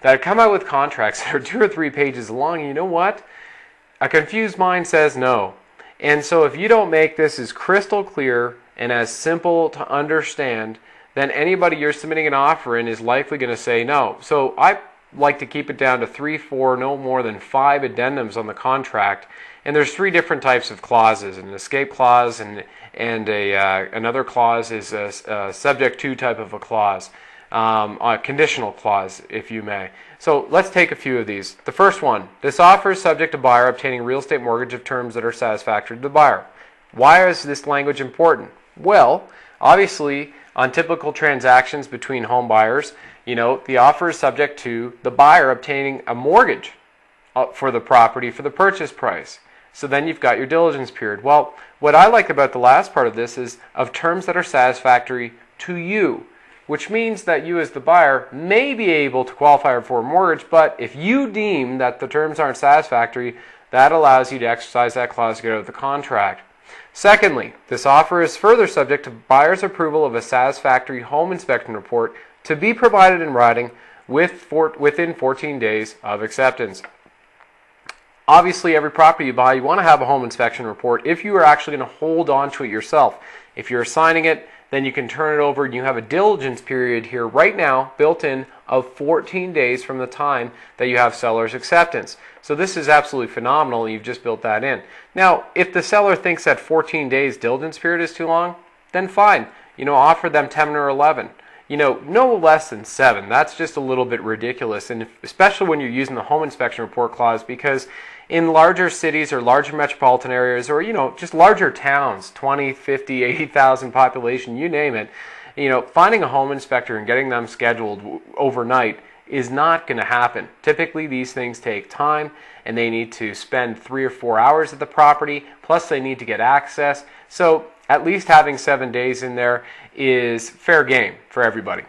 that come out with contracts that are 2 or 3 pages long. You know what? A confused mind says no. And so if you don't make this as crystal clear and as simple to understand, then anybody you're submitting an offer in is likely going to say no. So I like to keep it down to 3, 4, no more than 5 addendums on the contract. And there's 3 different types of clauses: an escape clause, and another clause is a subject to type of a clause, a conditional clause, if you may. So let's take a few of these. The first one: this offer is subject to buyer obtaining a real estate mortgage of terms that are satisfactory to the buyer. Why is this language important? Well, obviously, on typical transactions between home buyers, the offer is subject to the buyer obtaining a mortgage for the property for the purchase price. So then you've got your diligence period. Well, what I like about the last part of this is of terms that are satisfactory to you, which means that you as the buyer may be able to qualify for a mortgage, but if you deem that the terms aren't satisfactory, that allows you to exercise that clause to get out of the contract. Secondly, this offer is further subject to buyer's approval of a satisfactory home inspection report to be provided in writing within 14 days of acceptance. Obviously, every property you buy, you want to have a home inspection report if you are actually going to hold on to it yourself. If you're assigning it, then you can turn it over and you have a diligence period here right now built in of 14 days from the time that you have seller's acceptance. So this is absolutely phenomenal. You've just built that in. Now, if the seller thinks that 14 days diligence period is too long, then fine. Offer them 10 or 11. No less than 7. That's just a little bit ridiculous, and especially when you're using the home inspection report clause, because in larger cities or larger metropolitan areas, or just larger towns, 20, 50, 80,000 population, you name it, finding a home inspector and getting them scheduled overnight is not going to happen. Typically, these things take time, and they need to spend 3 or 4 hours at the property, plus they need to get access. So at least having 7 days in there is fair game for everybody.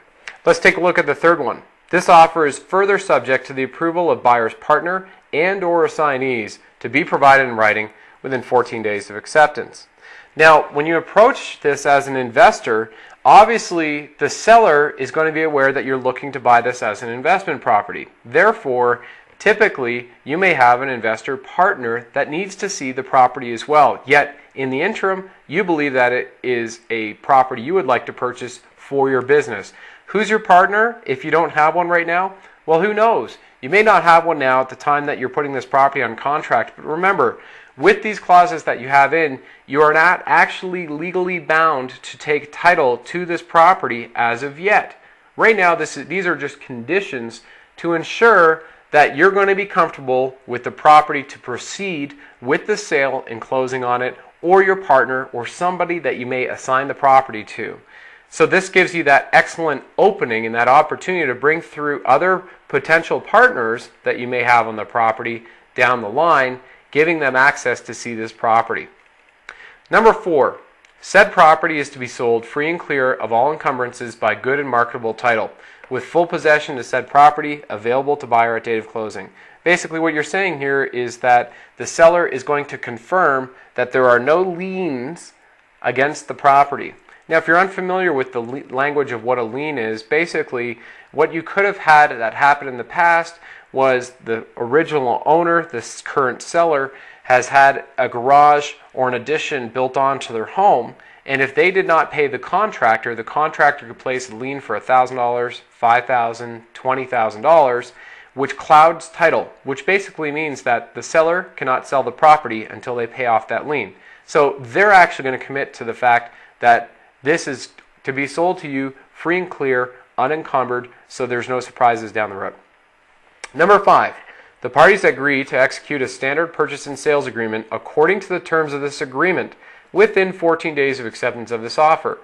Let's take a look at the third one. This offer is further subject to the approval of buyer's partner and or assignees to be provided in writing within 14 days of acceptance. Now, when you approach this as an investor, obviously the seller is going to be aware that you're looking to buy this as an investment property. Therefore, typically, you may have an investor partner that needs to see the property as well. Yet, in the interim, you believe that it is a property you would like to purchase for your business. Who's your partner if you don't have one right now? Well, who knows? You may not have one now at the time that you're putting this property on contract, but remember, with these clauses that you have in, you are not actually legally bound to take title to this property as of yet. Right now, these are just conditions to ensure that you're going to be comfortable with the property to proceed with the sale and closing on it, or your partner or somebody that you may assign the property to. So this gives you that excellent opening and that opportunity to bring through other potential partners that you may have on the property down the line, giving them access to see this property. Number 4, said property is to be sold free and clear of all encumbrances by good and marketable title, with full possession of said property available to buyer at date of closing. Basically, what you're saying here is that the seller is going to confirm that there are no liens against the property. Now, if you're unfamiliar with the language of what a lien is, basically what you could have had that happen in the past was the original owner, this current seller, has had a garage or an addition built onto their home, and if they did not pay the contractor could place a lien for $1,000, $5,000, $20,000, which clouds title, which basically means that the seller cannot sell the property until they pay off that lien. So they're actually going to commit to the fact that this is to be sold to you free and clear, unencumbered, so there's no surprises down the road. Number 5, the parties agree to execute a standard purchase and sales agreement according to the terms of this agreement within 14 days of acceptance of this offer.